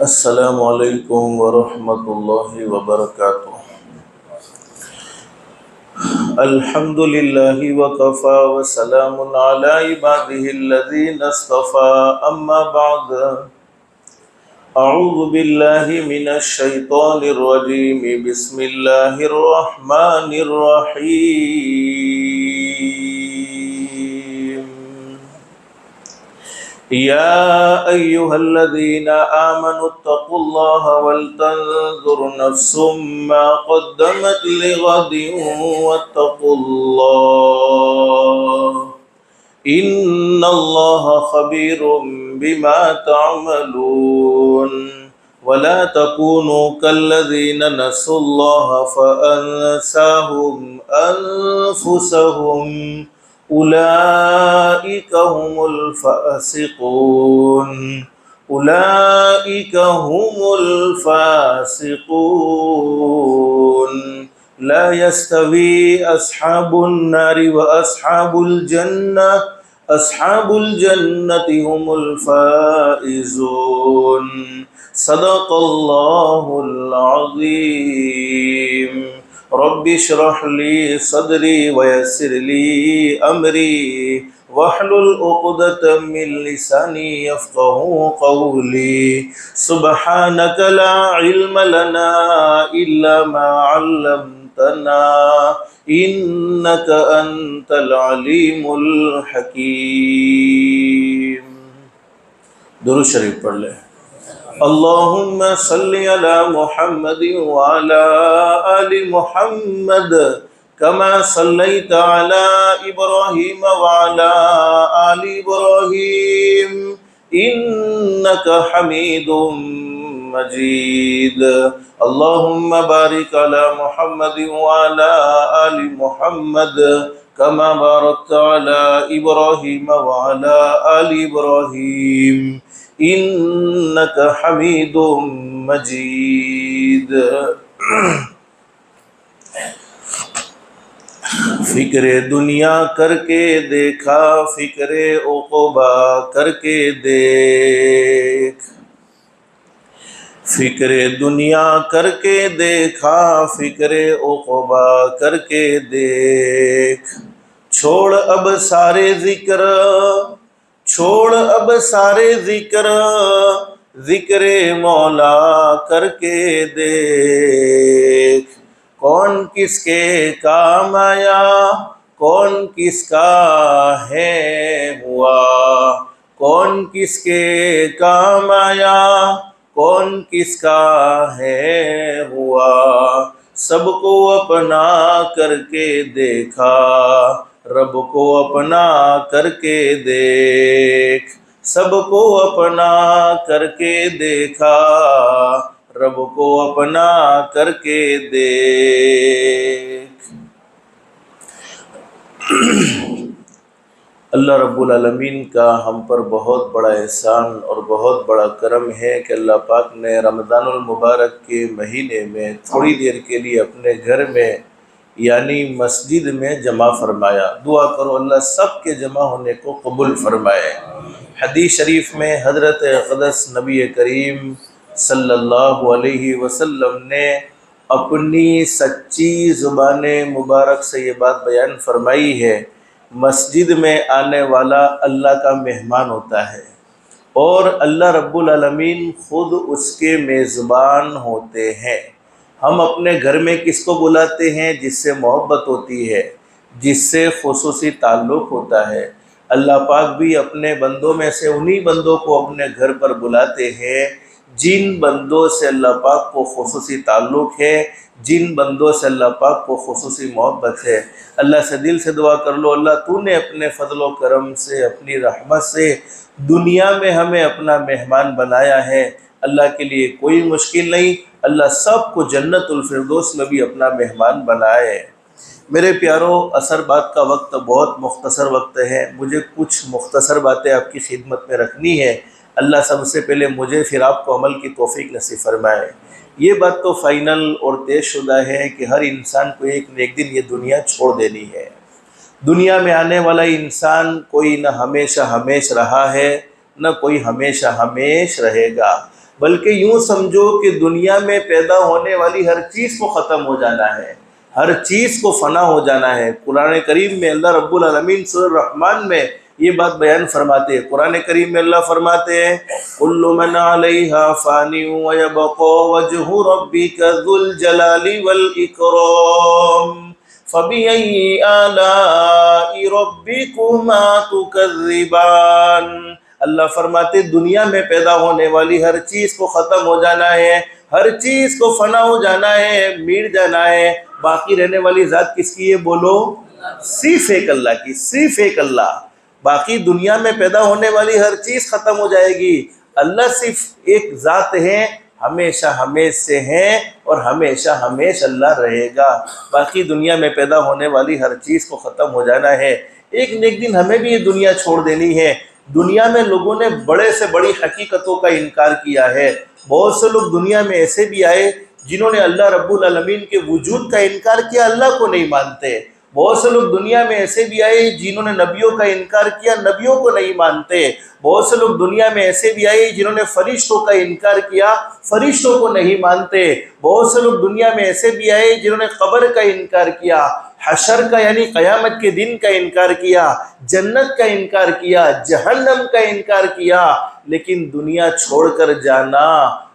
السلام علیکم ورحمۃ اللہ وبرکاتہ۔ الحمد للہ وکفی وسلام علی عبادہ الذین اصطفی، اما بعد اعوذ باللہ من الشیطان الرجیم، بسم اللہ الرحمن الرحیم۔ یا ایہا الذین آمنوا اتقوا اللہ ولتنظر نفس ما قدمت لغد واتقوا اللہ ان اللہ خبیر بما تعملون، ولا تکونوا کالذین نسوا اللہ فانساہم انفسہم اولئک هم الفاسقون لا يستوي اصحاب النار واصحاب الجنة هم الفائزون۔ صدق اللہ العظیم۔ رب اشرح لی صدری ویسر لی امری واحلل عقدۃ من لسانی یفقہوا قولی۔ سبحانک لا علم لنا الا ما علمتنا انک انت العلیم الحکیم۔ درود شریف پڑھ لیں۔ اللہم صلی علی محمد وعلی آل محمد کما صلیت علی ابراہیم وعلی آل ابراہیم انک حمید مجید۔ اللہم بارک علی محمد وعلی آل محمد کما بارکت علی ابراہیم وعلی آل ابراہیم انک حمید مجید۔ فکر دنیا کر کے دیکھا، فکر عقبہ کر کے دیکھ۔ فکر دنیا کر کے دیکھا، فکر عقبہ کر کے دیکھ۔ چھوڑ اب سارے ذکر، چھوڑ اب سارے ذکر، ذکر مولا کر کے دیکھ۔ کون کس کے کام آیا، کون کس کا ہے ہوا، کون کس کے کام آیا، کون کس کا ہے ہوا، سب کو اپنا کر کے دیکھا، رب کو اپنا کر کے دیکھ۔ سب کو اپنا کر کے دیکھا، رب کو اپنا کر کے دیکھ۔ اللہ رب العالمین کا ہم پر بہت بڑا احسان اور بہت بڑا کرم ہے کہ اللہ پاک نے رمضان المبارک کے مہینے میں تھوڑی دیر کے لیے اپنے گھر میں یعنی مسجد میں جمع فرمایا۔ دعا کرو اللہ سب کے جمع ہونے کو قبول فرمائے۔ حدیث شریف میں حضرت اقدس نبی کریم صلی اللہ علیہ وسلم نے اپنی سچی زبان مبارک سے یہ بات بیان فرمائی ہے، مسجد میں آنے والا اللہ کا مہمان ہوتا ہے اور اللہ رب العالمین خود اس کے میزبان ہوتے ہیں۔ ہم اپنے گھر میں کس کو بلاتے ہیں؟ جس سے محبت ہوتی ہے، جس سے خصوصی تعلق ہوتا ہے۔ اللہ پاک بھی اپنے بندوں میں سے انہی بندوں کو اپنے گھر پر بلاتے ہیں جن بندوں سے اللہ پاک کو خصوصی تعلق ہے، جن بندوں سے اللہ پاک کو خصوصی محبت ہے۔ اللہ سے دل سے دعا کر لو، اللہ تو نے اپنے فضل و کرم سے، اپنی رحمت سے دنیا میں ہمیں اپنا مہمان بنایا ہے۔ اللہ کے لیے کوئی مشکل نہیں، اللہ سب کو جنت الفردوس میں بھی اپنا مہمان بنائے۔ میرے پیاروں، عصر بعد کا وقت بہت مختصر وقت ہے، مجھے کچھ مختصر باتیں آپ کی خدمت میں رکھنی ہے۔ اللہ سب سے پہلے مجھے پھر آپ کو عمل کی توفیق نصیب فرمائے۔ یہ بات تو فائنل اور طے شدہ ہے کہ ہر انسان کو ایک نہ ایک دن یہ دنیا چھوڑ دینی ہے۔ دنیا میں آنے والا انسان کوئی نہ ہمیشہ ہمیش رہا ہے، نہ کوئی ہمیشہ ہمیش رہے گا۔ بلکہ یوں سمجھو کہ دنیا میں پیدا ہونے والی ہر چیز کو ختم ہو جانا ہے، ہر چیز کو فنا ہو جانا ہے۔ قرآن کریم میں اللہ رب العالمین سورہ الرحمن میں یہ بات بیان فرماتے ہیں۔ قرآن کریم میں اللہ فرماتے ہیں کل من علیہا فانی ویبقا وجہ ربک ذو الجلال والاکرام فبأي آلاء ربكما تكذبان۔ اللہ فرماتے دنیا میں پیدا ہونے والی ہر چیز کو ختم ہو جانا ہے، ہر چیز کو فنا ہو جانا ہے، مٹ جانا ہے، باقی رہنے والی ذات کس کی ہے بولو؟ صرف ایک اللہ کی، صرف ایک اللہ۔ باقی دنیا میں پیدا ہونے والی ہر چیز ختم ہو جائے گی، اللہ صرف ایک ذات ہے، ہمیشہ ہمیش سے ہیں اور ہمیشہ ہمیش اللہ رہے گا۔ باقی دنیا میں پیدا ہونے والی ہر چیز کو ختم ہو جانا ہے، ایک نہ ایک دن ہمیں بھی یہ دنیا چھوڑ دینی ہے۔ دنیا میں لوگوں نے بڑے سے بڑی حقیقتوں کا انکار کیا ہے، بہت سے لوگ دنیا میں ایسے بھی آئے جنہوں نے اللہ رب العالمین کے وجود کا انکار کیا، اللہ کو نہیں مانتے۔ بہت سے لوگ دنیا میں ایسے بھی آئے جنہوں نے نبیوں کا انکار کیا، نبیوں کو نہیں مانتے۔ بہت سے لوگ دنیا میں ایسے بھی آئے جنہوں نے فرشتوں کا انکار کیا، فرشتوں کو نہیں مانتے۔ بہت سے لوگ دنیا میں ایسے بھی آئے جنہوں نے قبر کا انکار کیا، حشر کا یعنی قیامت کے دن کا انکار کیا، جنت کا انکار کیا، جہنم کا انکار کیا۔ لیکن دنیا چھوڑ کر جانا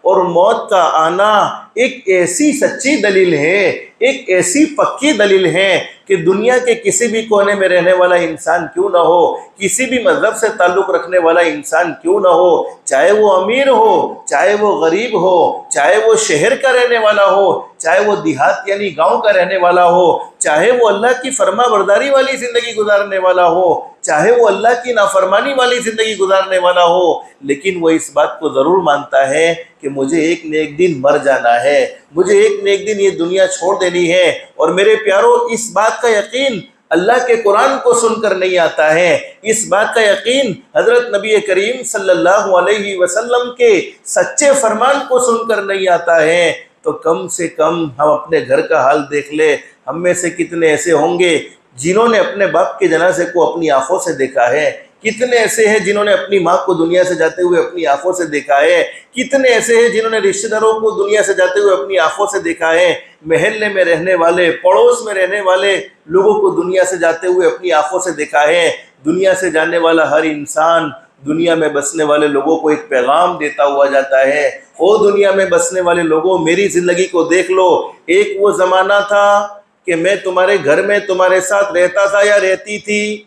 اور موت کا آنا ایک ایسی سچی دلیل ہے، ایک ایسی پکی دلیل ہے کہ دنیا کے کسی بھی کونے میں رہنے والا انسان کیوں نہ ہو، کسی بھی مذہب سے تعلق رکھنے والا انسان کیوں نہ ہو، چاہے وہ امیر ہو، چاہے وہ غریب ہو، چاہے وہ شہر کا رہنے والا ہو، چاہے وہ دیہات یعنی گاؤں کا رہنے والا ہو، چاہے وہ اللہ کی فرما برداری والی زندگی گزارنے والا ہو، چاہے وہ اللہ کی نافرمانی والی زندگی گزارنے والا ہو، لیکن وہ اس بات کو ضرور مانتا ہے کہ مجھے ایک نہ ایک دن مر جانا ہے، مجھے ایک نہ ایک دن یہ دنیا چھوڑ دینی ہے۔ اور میرے پیارو، اس بات کا یقین اللہ کے قرآن کو سن کر نہیں آتا ہے، اس بات کا یقین حضرت نبی کریم صلی اللہ علیہ وسلم کے سچے فرمان کو سن کر نہیں آتا ہے، تو کم سے کم ہم اپنے گھر کا حال دیکھ لیں۔ ہم میں سے کتنے ایسے ہوں گے جنہوں نے اپنے باپ کے جنازے کو اپنی آنکھوں سے دیکھا ہے؟ کتنے ایسے ہیں جنہوں نے اپنی ماں کو دنیا سے جاتے ہوئے اپنی آنکھوں سے دیکھا ہے؟ کتنے ایسے ہیں جنہوں نے رشتہ داروں کو دنیا سے جاتے ہوئے اپنی آنکھوں سے دیکھا ہے؟ محلے میں رہنے والے، پڑوس میں رہنے والے لوگوں کو دنیا سے جاتے ہوئے اپنی آنکھوں سے دیکھا ہے۔ دنیا سے جانے والا ہر انسان دنیا میں بسنے والے لوگوں کو ایک پیغام دیتا ہوا جاتا ہے، او دنیا میں بسنے والے لوگوں، میری زندگی کو دیکھ لو۔ ایک وہ زمانہ تھا کہ میں تمہارے گھر میں تمہارے ساتھ رہتا تھا یا رہتی تھی،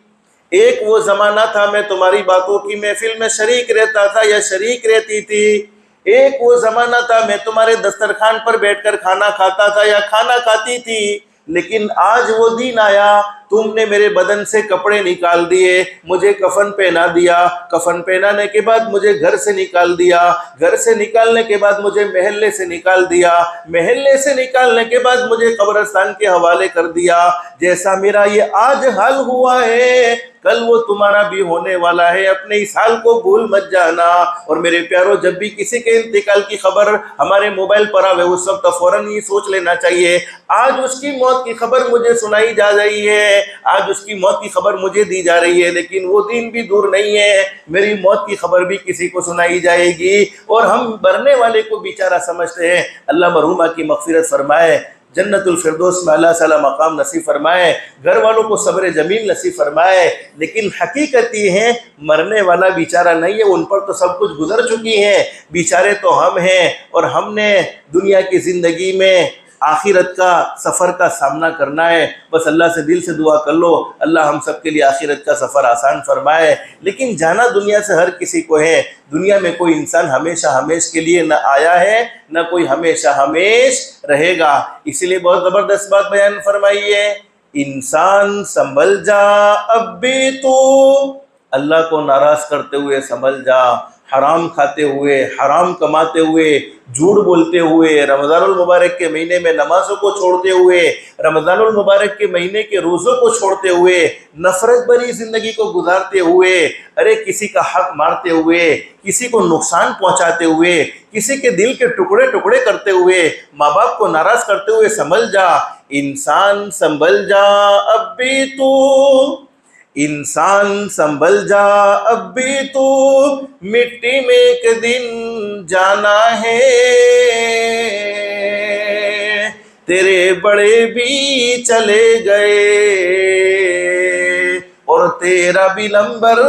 ایک وہ زمانہ تھا میں تمہاری باتوں کی محفل میں شریک رہتا تھا یا شریک رہتی تھی، ایک وہ زمانہ تھا میں تمہارے دسترخوان پر بیٹھ کر کھانا کھاتا تھا یا کھانا کھاتی تھی۔ لیکن آج وہ دن آیا، تم نے میرے بدن سے کپڑے نکال دیے، مجھے کفن پہنا دیا، کفن پہنانے کے بعد مجھے گھر سے نکال دیا، گھر سے نکالنے کے بعد مجھے محلے سے نکال دیا، محلے سے نکالنے کے بعد مجھے قبرستان کے حوالے کر دیا۔ جیسا میرا یہ آج حال ہوا ہے، کل وہ تمہارا بھی ہونے والا ہے، اپنے اس حال کو بھول مت جانا۔ اور میرے پیارو، جب بھی کسی کے انتقال کی خبر ہمارے موبائل پر آوے، اس وقت فوراً یہ سوچ لینا چاہیے آج اس کی موت کی خبر مجھے سنائی جا رہی ہے، آج اس کی موت کی خبر مجھے دی جا رہی ہے، لیکن وہ دن بھی دور نہیں ہے، میری موت کی خبر بھی کسی کو سنائی جائے گی۔ اور ہم مرنے والے کو بیچارہ سمجھتے ہیں۔ اللہ مرحومہ کی مغفرت فرمائے، جنت الفردوس میں اللہ تعالیٰ مقام نصیب فرمائے، گھر والوں کو صبر جمیل نصیب فرمائے۔ لیکن حقیقت یہ ہے، مرنے والا بیچارہ نہیں ہے، ان پر تو سب کچھ گزر چکی ہے، بیچارے تو ہم ہیں، اور ہم نے دنیا کی زندگی میں آخرت کا سفر کا سامنا کرنا ہے۔ بس اللہ سے دل سے دعا کر لو، اللہ ہم سب کے لیے آخرت کا سفر آسان فرمائے۔ لیکن جانا دنیا سے ہر کسی کو ہے، دنیا میں کوئی انسان ہمیشہ ہمیش کے لیے نہ آیا ہے، نہ کوئی ہمیشہ ہمیش رہے گا۔ اسی لیے بہت زبردست بات بیان فرمائیے، انسان سنبھل جا اب بھی تو، اللہ کو ناراض کرتے ہوئے سنبھل جا، حرام کھاتے ہوئے، حرام کماتے ہوئے، جھوٹ بولتے ہوئے، رمضان المبارک کے مہینے میں نمازوں کو چھوڑتے ہوئے، رمضان المبارک کے مہینے کے روزوں کو چھوڑتے ہوئے، نفرت بھری زندگی کو گزارتے ہوئے، ارے کسی کا حق مارتے ہوئے، کسی کو نقصان پہنچاتے ہوئے، کسی کے دل کے ٹکڑے ٹکڑے کرتے ہوئے، ماں باپ کو ناراض کرتے ہوئے سنبھل جا، انسان سنبھل جا اب بھی تو، انسان سنبھل جا اب بھی تو مٹی میں ایک دن جانا ہے، تیرے بڑے بھی چلے گئے اور تیرا بھی نمبر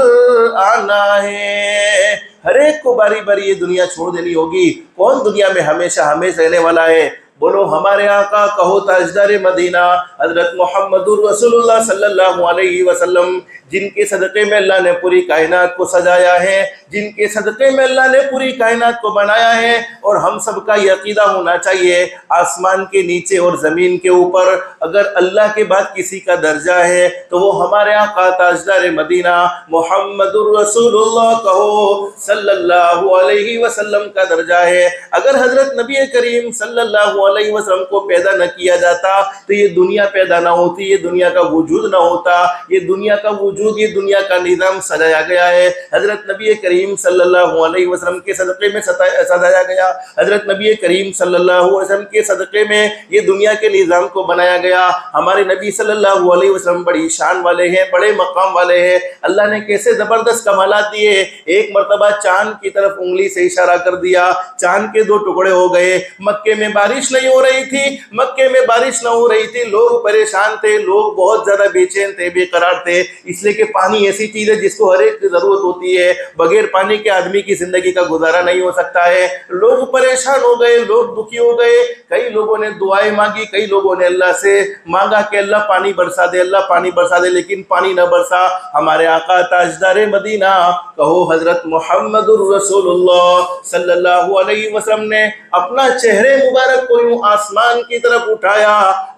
آنا ہے۔ ہر ایک کو باری باری یہ دنیا چھوڑ دینی ہوگی۔ کون دنیا میں ہمیشہ ہمیشہ رہنے والا ہے؟ بولو ہمارے آقا، کہو تاجدار مدینہ حضرت محمد الرسول اللہ صلی اللہ علیہ وسلم، جن کے صدقے میں اللہ نے پوری کائنات کو سجایا ہے، جن کے صدقے میں اللہ نے پوری کائنات کو بنایا ہے، اور ہم سب کا یہ عقیدہ ہونا چاہیے آسمان کے نیچے اور زمین کے اوپر اگر اللہ کے بعد کسی کا درجہ ہے تو وہ ہمارے آقا تاجدار مدینہ محمد الرسول اللہ کہو صلی اللہ علیہ وسلم کا درجہ ہے۔ اگر حضرت نبی کریم صلی اللہ علیہ وسلم کو پیدا نہ کیا جاتا تو یہ دنیا پیدا نہ ہوتی، یہ دنیا کا وجود نہ ہوتا، یہ دنیا کا وجود، یہ دنیا کا نظام سجایا گیا ہے حضرت نبی کریم صلی اللہ علیہ وسلم کے صدقے میں سجایا گیا، حضرت نبی کریم صلی اللہ علیہ وسلم کے صدقے میں یہ دنیا کے نظام کو بنایا گیا۔ ہمارے نبی صلی اللہ علیہ وسلم بڑی شان والے ہیں، بڑے مقام والے ہیں۔ اللہ نے کیسے زبردست کمالات دیے۔ ایک مرتبہ چاند کی طرف انگلی سے اشارہ کر دیا، چاند کے 2 ٹکڑے ہو گئے۔ مکے میں بارش نہیں ہو رہی تھی، مکے میں بارش نہ ہو رہی تھی، لوگ پریشان تھے، لوگ بہت زیادہ بے چین تھے، بے قرار تھے، اس لیے کہ پانی ایسی چیز ہے جس کو ہر ایک کی ضرورت ہوتی ہے، بغیر پانی کے آدمی کی زندگی کا گزارا نہیں ہو سکتا ہے۔ لوگ پریشان ہو گئے، لوگ دکھی ہو گئے، کئی لوگوں نے دعائیں مانگی، کئی لوگوں نے اللہ سے مانگا کہ اللہ پانی برسا دے، اللہ پانی برسا دے، لیکن پانی نہ برسا۔ ہمارے آقا تاجدار مدینہ کہو حضرت محمد الرسول اللہ صلی اللہ علیہ وسلم نے اپنا چہرے مبارک کو یوں آسمان کی طرف اٹھایا،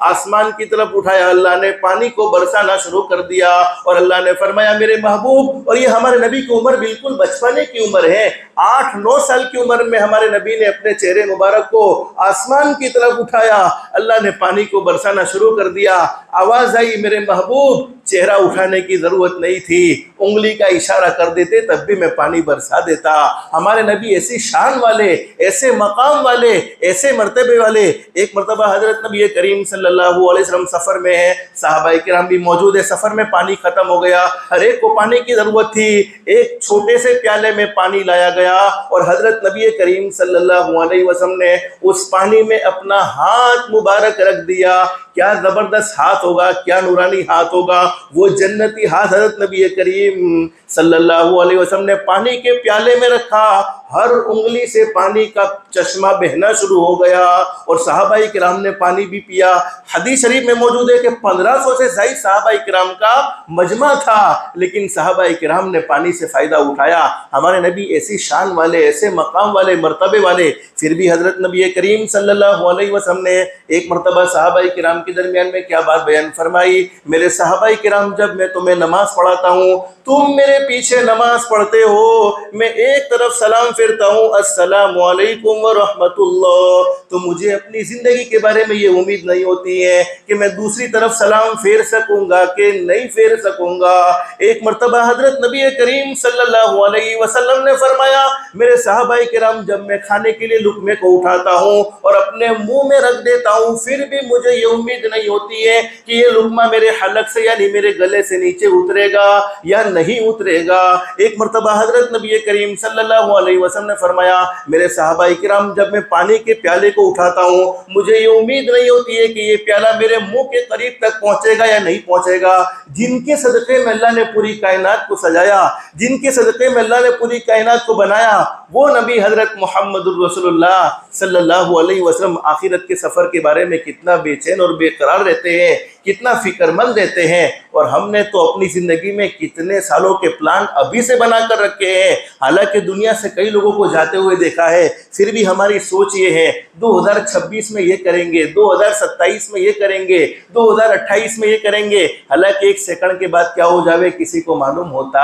آسمان کی طرف اٹھایا، اللہ نے پانی کو برسانا شروع کر دیا، اور اللہ نے فرمایا میرے محبوب، اور یہ ہمارے نبی کی عمر بالکل بچپنے کی عمر ہے، 8-9 سال کی عمر میں ہمارے نبی نے اپنے چہرے مبارک کو آسمان کی طرف اٹھایا، اللہ نے پانی کو برسانا شروع کر دیا۔ آواز آئی میرے محبوب چہرہ اٹھانے کی ضرورت نہیں تھی، انگلی کا اشارہ کر دیتے تب بھی میں پانی برسا دیتا۔ ہمارے نبی ایسی شان والے، ایسے مقام والے، ایسے مرتبے والے۔ ایک مرتبہ حضرت نبی کریم صلی اللہ علیہ وسلم سفر میں ہیں، صحابہ کرام بھی موجود ہے، سفر میں پانی ختم ہو گیا، ہر ایک کو پانی کی ضرورت تھی، ایک چھوٹے سے پیالے میں پانی لایا گیا، اور حضرت نبی کریم صلی اللہ علیہ وسلم نے اس پانی میں اپنا ہاتھ مبارک رکھ دیا۔ کیا زبردست ہاتھ ہوگا، کیا نورانی ہاتھ ہوگا، وہ جنتی ہاتھ حضرت نبی کریم صلی اللہ علیہ وسلم نے پانی کے پیالے میں رکھا، ہر انگلی سے پانی کا چشمہ بہنا شروع ہو گیا، اور صحابہ کرام نے پانی بھی پیا۔ حدیث شریف میں موجود ہے کہ 1500 سے زائد صحابہ کرام کا مجمع تھا، لیکن صحابہ کرام نے پانی سے فائدہ اٹھایا۔ ہمارے نبی ایسی شان والے، ایسے مقام والے، مرتبے والے، پھر بھی حضرت نبی کریم صلی اللہ علیہ وسلم نے ایک مرتبہ صحابہ کرام کے درمیان میں کیا بات بیان فرمائی، میرے صحابہ کرام جب میں تمہیں نماز پڑھاتا ہوں، تم میرے پیچھے نماز پڑھتے ہو، میں ایک طرف سلام پھرتا ہوں السلام علیکم ورحمۃ اللہ، تو مجھے اپنی زندگی کے بارے میں یہ امید نہیں ہوتی ہے کہ میں دوسری طرف سلام پھیر سکوں گا کہ نہیں پھیر سکوں گا۔ ایک مرتبہ حضرت نبی کریم صلی اللہ علیہ وسلم نے فرمایا میرے صحابہ کرام جب میں کھانے کے لیے لقمے کو اٹھاتا ہوں اور اپنے منہ میں رکھ دیتا ہوں، پھر بھی مجھے یہ امید نہیں ہوتی ہے کہ یہ لقمہ میرے حلق سے یعنی میرے گلے سے نیچے اترے گا یا نہیں اترے گا۔ ایک مرتبہ حضرت نبی کریم صلی اللہ علیہ وسلم نے فرمایا میرے صحابہ کرام جب میں پانی کے پیالے کو اٹھاتا ہوں، مجھے یہ امید نہیں ہوتی ہے کہ یہ پیالہ میرے منہ کے قریب تک پہنچے گا یا نہیں پہنچے گا۔ جن کے صدقے میں اللہ نے پوری کائنات کو سجایا، جن کے صدقے میں اللہ نے پوری کائنات کو بنایا، وہ نبی حضرت محمد الرسول اللہ صلی اللہ علیہ وسلم آخرت کے سفر کے بارے میں کتنا بے چین اور بے قرار رہتے ہیں، کتنا فکر مند رہتے ہیں، اور ہم نے تو اپنی زندگی میں کتنے سالوں کے پلان ابھی سے بنا کر رکھے ہیں۔ حالانکہ دنیا سے کئی لوگوں کو جاتے ہوئے دیکھا ہے، پھر بھی ہماری سوچ یہ ہے 2026 میں یہ کریں گے، 2027 میں یہ کریں گے، 2028 میں یہ کریں گے۔ حالانکہ ایک سیکنڈ کے بعد کیا ہو جاوے کسی کو معلوم ہوتا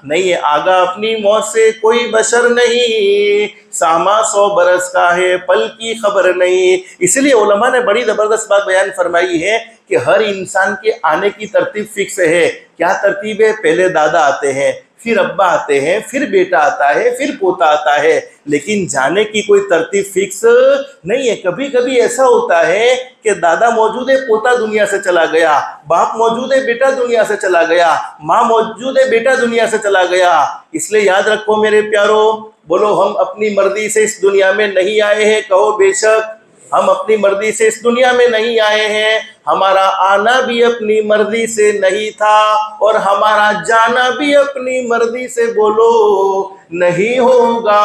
نہیں ہے۔ آگاہ اپنی موت سے کوئی بشر نہیں، ساما 100 برس کا ہے پل کی خبر نہیں۔ اس لیے علماء نے بڑی زبردست بات بیان فرمائی ہے کہ ہر انسان کے آنے کی ترتیب فکس ہے۔ کیا ترتیب ہے؟ پہلے دادا آتے ہیں، پھر ابا آتے ہیں، پھر بیٹا آتا ہے، پھر پوتا آتا ہے، لیکن جانے کی کوئی ترتیب فکس نہیں ہے۔ کبھی کبھی ایسا ہوتا ہے کہ دادا موجود ہے، پوتا دنیا سے چلا گیا، باپ موجود ہے، بیٹا دنیا سے چلا گیا، ماں موجود ہے، بیٹا دنیا سے چلا گیا۔ اس لیے یاد رکھو میرے پیارو، بولو ہم اپنی مرضی سے اس دنیا میں نہیں آئے ہیں، کہو بے شک ہم اپنی مرضی سے اس دنیا میں نہیں آئے ہیں، ہمارا آنا بھی اپنی مرضی سے نہیں تھا اور ہمارا جانا بھی اپنی مرضی سے بولو نہیں ہوگا۔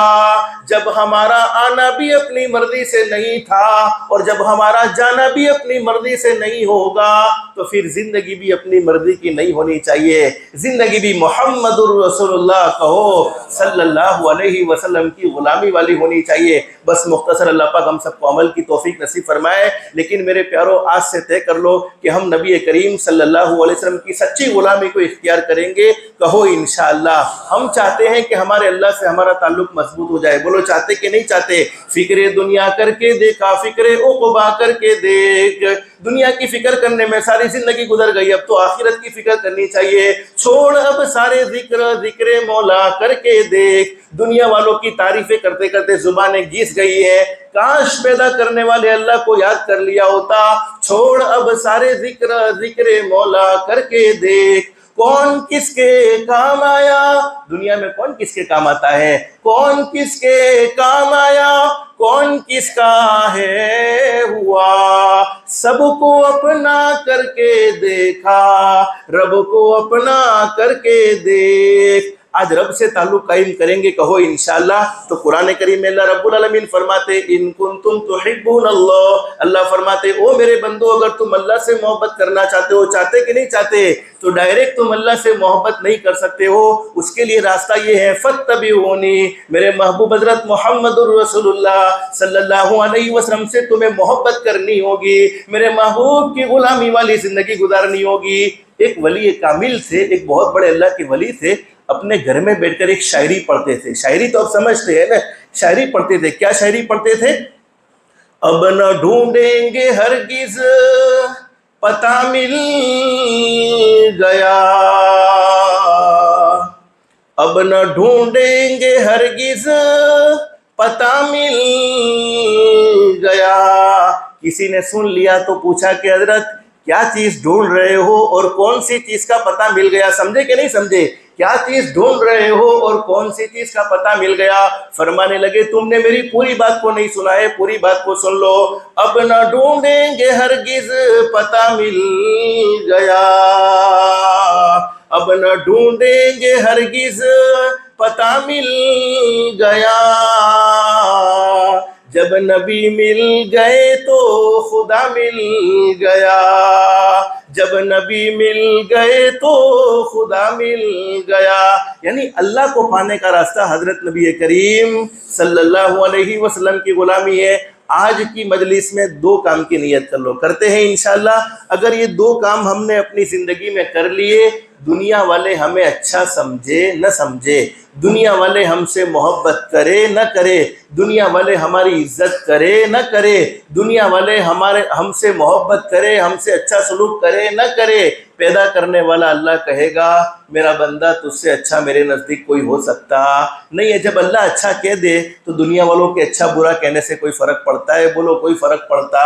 جب ہمارا آنا بھی اپنی مرضی سے نہیں تھا اور جب ہمارا جانا بھی اپنی مرضی سے نہیں ہوگا تو پھر زندگی بھی اپنی مرضی کی نہیں ہونی چاہیے، زندگی بھی محمد الرسول اللہ کہو صلی اللہ علیہ وسلم کی غلامی والی ہونی چاہیے۔ بس مختصر اللہ پاک ہم سب کو عمل کی توفیق نصیب فرمائے، لیکن میرے پیارو آج سے طے کر لو کہ ہم نبی کریم صلی اللہ علیہ وسلم کی سچی غلامی کو اختیار کریں گے، کہو انشاءاللہ۔ ہم چاہتے ہیں کہ ہمارے اللہ سے ہمارا تعلق مضبوط ہو جائے، بولو چاہتے کہ نہیں چاہتے؟ فکر دنیا کر کے دیکھا، فکر عقبا کر کے دیکھ، دنیا کی فکر کرنے میں ساری زندگی گزر گئی، اب تو آخرت کی فکر کرنی چاہیے۔ چھوڑ اب سارے ذکر مولا کر کے دیکھ، دنیا والوں کی تعریفیں کرتے کرتے زبانیں گھس گئی ہیں، کاش پیدا کرنے والے اللہ کو یاد کر لیا ہوتا۔ چھوڑ اب سارے ذکر مولا کر کے دیکھ، کون کس کے کام آیا، دنیا میں کون کس کے کام آتا ہے، کون کس کے کام آیا، کون کس کا ہے ہوا، سب کو اپنا کر کے دیکھا، رب کو اپنا کر کے دیکھ۔ آج رب سے تعلق قائم کریں گے، کہو انشاءاللہ۔ تو قرآن کریم میں اللہ رب العالمین فرماتے ان کنتم تحبون اللہ، اللہ فرماتے او میرے بندو اگر تم اللہ سے محبت کرنا چاہتے ہو، چاہتے کہ نہیں چاہتے، تو ڈائریکٹ تم اللہ سے محبت نہیں کر سکتے ہو، اس کے لیے راستہ یہ ہے فاتبعونی، میرے محبوب حضرت محمد الرسول اللہ صلی اللہ علیہ وسلم سے تمہیں محبت کرنی ہوگی، میرے محبوب کی غلامی والی زندگی گزارنی ہوگی۔ ایک ولی کامل تھے، ایک بہت بڑے اللہ کے ولی تھے، اپنے گھر میں بیٹھ کر ایک شاعری پڑھتے تھے۔ شاعری تو اب سمجھتے ہیں نا، شاعری پڑھتے تھے۔ کیا شاعری پڑھتے تھے؟ اب نہ ڈھونڈیں گے ہرگز پتہ مل گیا، اب نہ ڈھونڈیں گے ہرگز پتہ مل گیا۔ کسی نے سن لیا تو پوچھا کہ حضرت کیا چیز ڈھونڈ رہے ہو اور کون سی چیز کا پتہ مل گیا؟ سمجھے کہ نہیں سمجھے؟ کیا چیز ڈھونڈ رہے ہو اور کون سی چیز کا پتہ مل گیا؟ فرمانے لگے تم نے میری پوری بات کو نہیں سنا ہے، پوری بات کو سن لو۔ اب نہ ڈھونڈیں گے ہرگز پتہ مل گیا، اب نہ ڈھونڈیں گے ہرگز پتہ مل گیا، جب نبی مل گئے تو خدا مل گیا، جب نبی مل گئے تو خدا مل گیا۔ یعنی اللہ کو پانے کا راستہ حضرت نبی کریم صلی اللہ علیہ وسلم کی غلامی ہے۔ آج کی مجلس میں دو کام کی نیت کر لو، کرتے ہیں انشاءاللہ۔ اگر یہ دو کام ہم نے اپنی زندگی میں کر لیے، دنیا والے ہمیں اچھا سمجھے نہ سمجھے، دنیا والے ہم سے محبت کرے نہ کرے، دنیا والے ہماری عزت کرے نہ کرے، دنیا والے ہم سے محبت کرے، ہم سے اچھا سلوک کرے نہ کرے، پیدا کرنے والا اللہ کہے گا میرا بندہ تجھ سے اچھا میرے نزدیک کوئی ہو سکتا نہیں ہے۔ جب اللہ اچھا کہہ دے تو دنیا والوں کے اچھا برا کہنے سے کوئی فرق پڑتا ہے؟ بولو کوئی فرق پڑتا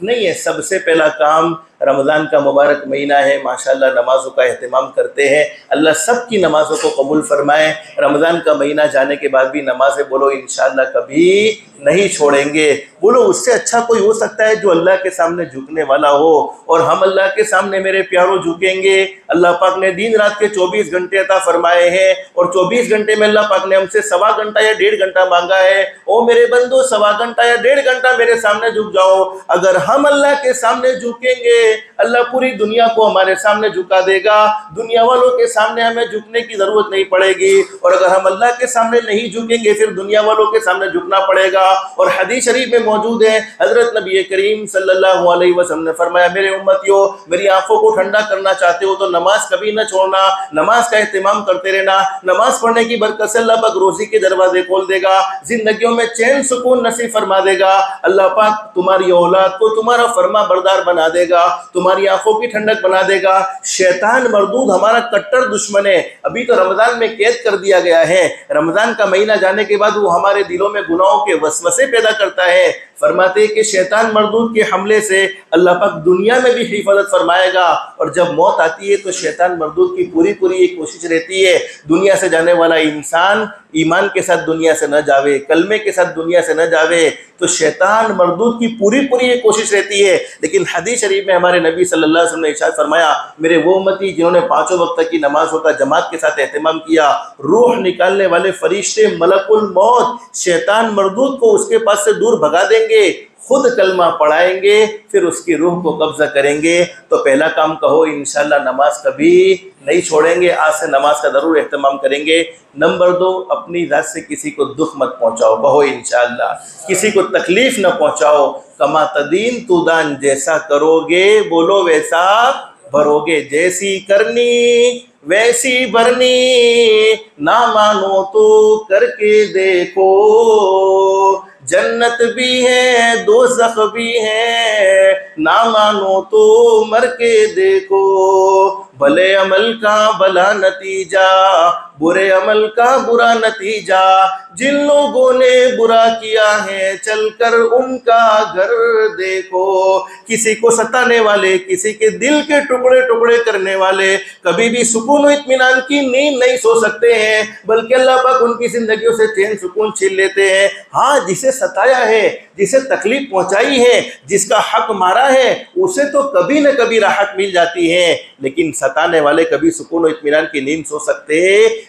نہیں ہے۔ سب سے پہلا کام، رمضان کا مبارک مہینہ ہے، ماشاءاللہ نمازوں کا اہتمام کرتے ہیں، اللہ سب کی نمازوں کو قبول فرمائے۔ رمضان کا مہینہ جانے کے بعد بھی نمازیں بولو انشاءاللہ کبھی نہیں چھوڑیں گے۔ بولو اس سے اچھا کوئی ہو سکتا ہے جو اللہ کے سامنے جھکنے والا ہو، اور ہم اللہ کے سامنے میرے پیاروں جھکیں گے۔ اللہ پاک نے دن رات کے 24 گھنٹے عطا فرمائے ہیں، اور 24 گھنٹے میں اللہ پاک نے ہم سے 1.25 گھنٹہ یا 1.5 گھنٹہ مانگا ہے۔ او میرے بندو 1.25 گھنٹہ یا 1.5 گھنٹہ میرے سامنے جھک جاؤ۔ اگر ہم اللہ کے سامنے جھکیں گے، اللہ پوری دنیا کو ہمارے سامنے جھکا دے گا، دنیا والوں کے سامنے ہمیں جھکنے کی ضرورت نہیں پڑے گی۔ اور اگر ہم اللہ کے سامنے نہیں جھکیں گے پھر دنیا والوں کے سامنے جھکنا پڑے گا۔ اور حدیث شریف میں موجود ہے، حضرت نبی کریم صلی اللہ علیہ وسلم نے فرمایا میرے امتیوں، میری آنکھوں کو ٹھنڈا کرنا چاہتے ہو تو نماز کبھی نہ چھوڑنا، نماز کا اہتمام کرتے رہنا۔ نماز پڑھنے کی برکت سے اللہ پاک روزی کے دروازے کھول دے گا، زندگیوں میں چین سکون نصیب فرما دے گا، اللہ پاک تمہاری اولاد کو تمہارا فرما بردار بنا دے گا، تمہاری آنکھوں کی ٹھنڈک بنا دے گا۔ شیطان مردود ہمارا کٹر دشمن ہے، ابھی تو رمضان میں قید کر دیا گیا ہے، رمضان کا مہینہ جانے کے بعد وہ ہمارے دلوں میں گناہوں کے وسوسے پیدا کرتا ہے۔ فرماتے ہیں کہ شیطان مردود کے حملے سے اللہ پاک دنیا میں بھی حفاظت فرمائے گا، اور جب موت آتی ہے تو شیطان مردود کی پوری یہ کوشش رہتی ہے دنیا سے جانے والا انسان ایمان کے ساتھ دنیا سے نہ جاوے، کلمے کے ساتھ دنیا سے نہ جاوے، تو شیطان مردود کی پوری یہ کوشش رہتی ہے۔ لیکن حدیث شریف میں ہمارے نبی صلی اللہ علیہ وسلم نے ارشاد فرمایا، میرے وہ امتی جنہوں نے 5 وقت کی نمازوں کا جماعت کے ساتھ اہتمام کیا، روح نکالنے والے فرشتے ملک الموت شیطان مردود کو اس کے پاس سے دور بھگا دیں گے، خود کلمہ پڑھائیں گے، پھر اس کی روح کو قبضہ کریں گے۔ تو پہلا کام کہو انشاءاللہ نماز کبھی نہیں چھوڑیں گے، آج سے نماز کا ضرور اہتمام کریں گے۔ نمبر 2، اپنی ذات سے کسی کو دکھ مت پہنچاؤ، کہو انشاءاللہ کسی کو تکلیف نہ پہنچاؤ۔ کما تدین تو دان، جیسا کرو گے بولو ویسا بھرو گے، جیسی کرنی ویسی بھرنی، نہ مانو تو کر کے دیکھو، جنت بھی ہے دوزخ بھی ہے، نہ مانو تو مر کے دیکھو، بھلے عمل کا بھلا نتیجہ، برے عمل کا برا نتیجہ، جن لوگوں نے برا کیا ہے چل کر ان کا گھر دیکھو۔ کسی کو ستانے والے، کسی کے دل کے ٹکڑے کرنے والے کبھی بھی سکون و اطمینان کی نیند نہیں سو سکتے ہیں، بلکہ اللہ پاک ان کی زندگیوں سے چین سکون چھین لیتے ہیں۔ ہاں، جسے ستایا ہے، جسے تکلیف پہنچائی ہے، جس کا حق مارا ہے، اسے تو کبھی نہ کبھی راحت مل جاتی ہے، لیکن ستانے والے کبھی سکون و اطمینان کی نیند سو سکتے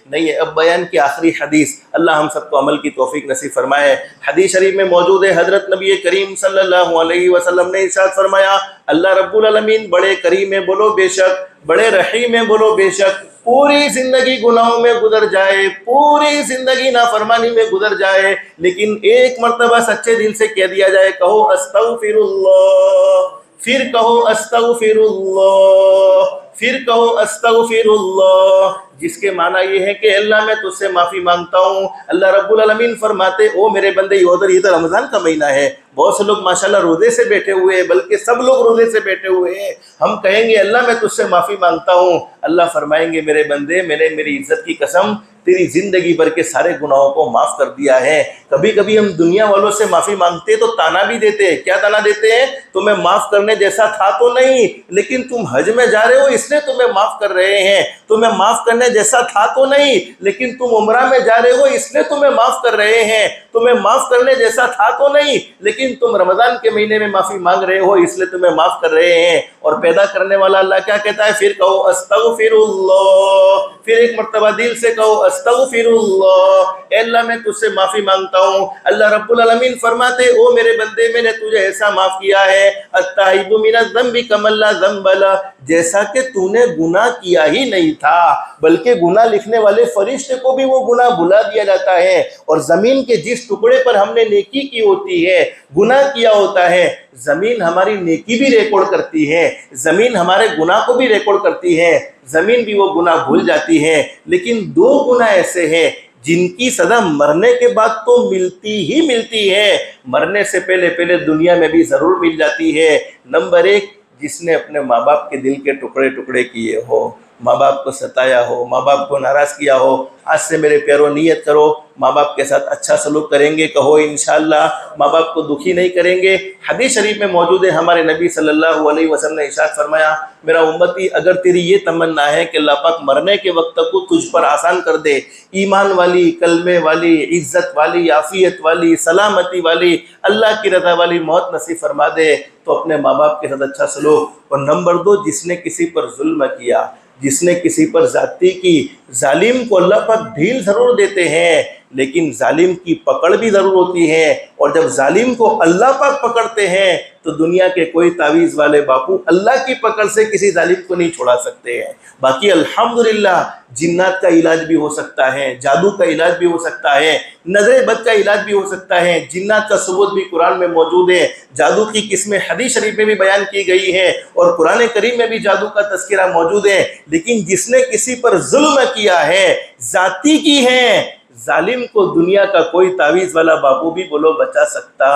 نہیں ہے۔ اب بیان کی آخری حدیث، اللہ ہم سب کو عمل کی توفیق نصیب فرمائے۔ حدیث شریف میں موجود ہے، حضرت نبی کریم صلی اللہ علیہ وسلم نے ارشاد فرمایا، اللہ رب العالمین بڑے کریم ہے بولو بے شک، بڑے رحیم ہے بولو بے شک۔ پوری زندگی گناہوں میں گزر جائے، پوری زندگی نافرمانی میں گزر جائے، لیکن ایک مرتبہ سچے دل سے کہہ دیا جائے، کہو استغفر اللہ، پھر کہو استغفر اللہ، پھر کہو استغفر اللہ، جس کے معنی یہ ہے کہ اللہ میں تجھ سے معافی مانگتا ہوں۔ اللہ رب العالمین فرماتے، او میرے بندے، یہ تو رمضان کا مہینہ ہے، بہت سے لوگ ماشاءاللہ روزے سے بیٹھے ہوئے ہیں، بلکہ سب لوگ روزے سے بیٹھے ہوئے ہیں، ہم کہیں گے اللہ میں تجھ سے معافی مانگتا ہوں، اللہ فرمائیں گے میرے بندے، میں نے میری عزت کی قسم تیری زندگی بھر کے سارے گناہوں کو معاف کر دیا ہے۔ کبھی کبھی ہم دنیا والوں سے معافی مانگتے ہیں تو تانا بھی دیتے ہیں، کیا تانا دیتے ہیں؟ تمہیں معاف کرنے جیسا تھا تو نہیں، لیکن تم حج میں جا رہے ہو اس لیے تمہیں معاف کر رہے ہیں، تمہیں معاف کرنے جیسا تھا تو نہیں، لیکن تم عمرہ میں جا رہے ہو اس لیے تمہیں معاف کر رہے ہیں، تمہیں معاف کرنے جیسا تھا تو نہیں، لیکن تم رمضان کے مہینے میں معافی مانگ رہے ہو اس لیے تمہیں معاف کر رہے ہیں۔ اور پیدا کرنے والا اللہ کیا کہتا ہے؟ پھر کہو استغفر اللہ، پھر ایک مرتبہ دل سے کہو استغفر اللہ، اے اللہ میں تجھ سے معافی مانگتا ہوں۔ اللہ رب العالمین فرماتے، او میرے بندے، میں نے تجھے ایسا معاف کیا ہے، التائب من الذنب کمن لا ذنب لہ، جیسا کہ تو نے گناہ کیا ہی نہیں تھا، بلکہ گناہ لکھنے والے فرشتے کو بھی وہ گناہ بھلا دیا جاتا ہے، اور زمین کے جس ٹکڑے پر ہم نے نیکی کی ہوتی ہے، گناہ کیا ہوتا ہے، زمین ہماری نیکی بھی ریکارڈ کرتی ہے، زمین ہمارے گناہ کو بھی ریکارڈ کرتی ہے، زمین بھی وہ گناہ بھول جاتی ہے، لیکن 2 گناہ ایسے ہیں جن کی سزا مرنے کے بعد تو ملتی ہی ملتی ہے، مرنے سے پہلے دنیا میں بھی ضرور مل جاتی ہے۔ نمبر 1، جس نے اپنے ماں باپ کے دل کے ٹکڑے کیے ہو، ماں باپ کو ستایا ہو، ماں باپ کو ناراض کیا ہو، آج سے میرے پیاروں نیت کرو، ماں باپ کے ساتھ اچھا سلوک کریں گے، کہو انشاءاللہ ماں باپ کو دکھی نہیں کریں گے۔ حدیث شریف میں موجود ہے، ہمارے نبی صلی اللہ علیہ وسلم نے ارشاد فرمایا، میرا امتی، اگر تیری یہ تمنا ہے کہ اللہ پاک مرنے کے وقت کو تجھ پر آسان کر دے، ایمان والی، کلمے والی، عزت والی، عافیت والی، سلامتی والی، اللہ کی رضا والی موت نصیب فرما دے، تو اپنے ماں باپ کے ساتھ اچھا سلوک۔ اور نمبر 2، جس نے کسی پر ظلم کیا، جس نے کسی پر زیادتی کی، ظالم کو اللہ پاک ڈھیل ضرور دیتے ہیں، لیکن ظالم کی پکڑ بھی ضرور ہوتی ہے، اور جب ظالم کو اللہ پاک پکڑتے ہیں تو دنیا کے کوئی تعویذ والے باپو اللہ کی پکڑ سے کسی ظالم کو نہیں چھوڑا سکتے ہیں۔ باقی الحمدللہ جنات کا علاج بھی ہو سکتا ہے، جادو کا علاج بھی ہو سکتا ہے، نظر بد کا علاج بھی ہو سکتا ہے، جنات کا ثبوت بھی قرآن میں موجود ہے، جادو کی قسمیں حدیث شریف میں بھی بیان کی گئی ہے، اور قرآن کریم میں بھی جادو کا تذکرہ موجود ہے۔ لیکن جس نے کسی پر ظلم کیا ہے، ذاتی کی ہے، ظالم کو دنیا کا کوئی تعویذ والا بابو بھی بولو بچا سکتا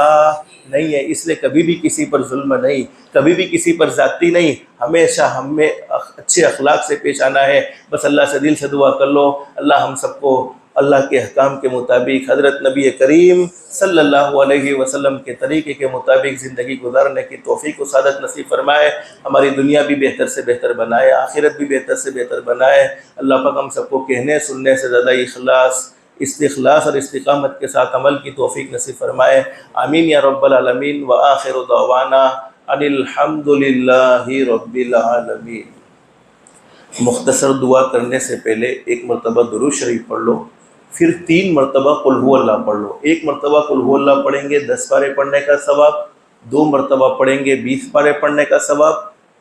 نہیں ہے، اس لیے کبھی بھی کسی پر ظلم نہیں، کبھی بھی کسی پر زیادتی نہیں، ہمیشہ ہمیں اچھے اخلاق سے پیش آنا ہے۔ بس اللہ سے دل سے دعا کر لو، اللہ ہم سب کو اللہ کے احکام کے مطابق حضرت نبی کریم صلی اللہ علیہ وسلم کے طریقے کے مطابق زندگی گزارنے کی توفیق و سعادت نصیب فرمائے، ہماری دنیا بھی بہتر سے بہتر بنائے، آخرت بھی بہتر سے بہتر بنائے۔ اللہ پاک ہم سب کو کہنے سننے سے زیادہ استخلاص اور استقامت کے ساتھ عمل کی توفیق نصیب فرمائے، آمین یا رب العالمین۔ وآخر دعوانا ان الحمد للہ رب العالمین۔ مختصر دعا کرنے سے پہلے ایک مرتبہ درود شریف پڑھ لو، پھر 3 مرتبہ قل ہو اللہ پڑھ لو۔ ایک مرتبہ قل ہو اللہ پڑھیں گے 10 پارے پڑھنے کا ثواب، 2 مرتبہ پڑھیں گے 20 پارے پڑھنے کا ثواب،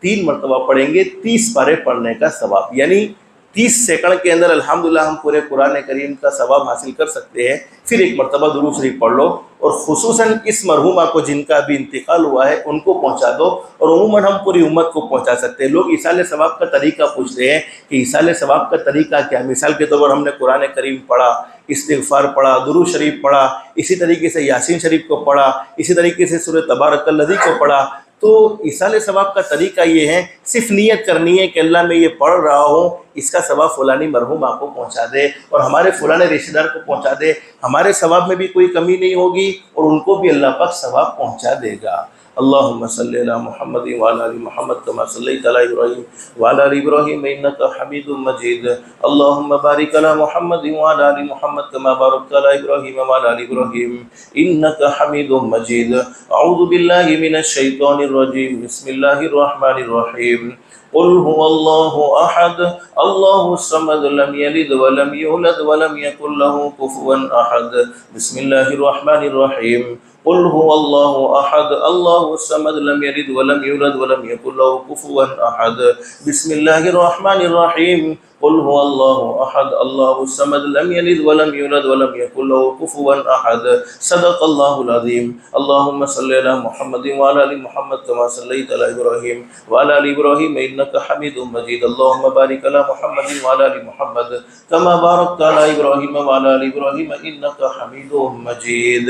3 مرتبہ پڑھیں گے 30 پارے پڑھنے کا ثواب، یعنی 30 سیکنڈ کے اندر الحمدللہ ہم پورے قرآن کریم کا ثواب حاصل کر سکتے ہیں۔ پھر ایک مرتبہ درود شریف پڑھ لو، اور خصوصاً اس مرحومہ کو جن کا بھی انتقال ہوا ہے ان کو پہنچا دو، اور عموماً ہم پوری امت کو پہنچا سکتے ہیں۔ لوگ ایصال ثواب کا طریقہ پوچھتے ہیں کہ ایصال ثواب کا طریقہ کیا؟ مثال کے طور پر ہم نے قرآن کریم پڑھا، استغفار پڑھا، درود شریف پڑھا، اسی طریقے سے یاسین شریف کو پڑھا، اسی طریقے سے سورہ تبارک الذی کو پڑھا، تو ایصال ثواب کا طریقہ یہ ہے، صرف نیت کرنی ہے کہ اللہ میں یہ پڑھ رہا ہوں، اس کا ثواب فلانی مرحوم آپ کو پہنچا دے، اور ہمارے فلانے رشتہ دار کو پہنچا دے، ہمارے ثواب میں بھی کوئی کمی نہیں ہوگی، اور ان کو بھی اللہ پاک ثواب پہنچا دے گا۔ اللہم صلی علی محمد وعلی آل محمد کما صلیت علی ابراہیم وعلی آل ابراہیم انک حمید مجید۔ اللہم بارک علی محمد وعلی آل محمد کما بارکت علی ابراہیم وعلی آل ابراہیم انک حمید مجید۔ اعوذ باللہ من الشیطان الرجیم، بسم اللہ الرحمن الرحیم۔ قل هو اللہ احد اللہ الصمد لم یلد ولم یولد ولم یکن له کفوا احد۔ بسم اللہ الرحمن الرحیم۔ قل هو اللہ احد اللہ الصمد لم یلد ولم یولد ولم یکن له کفوا احد۔ بسم اللہ الرحمن الرحیم۔ قل هو اللہ احد اللہ الصمد لم یلد ولم یولد ولم یکن له کفوا احد۔ صدق اللہ العظیم۔ اللہم صلی علی محمد وعلی آل محمد کما صلیت علی ابراہیم وعلی آل ابراہیم انک حمید مجید۔ اللہم بارک علی محمد وعلی آل محمد کما بارکت علی ابراہیم وعلی آل ابراہیم انک حمید مجید۔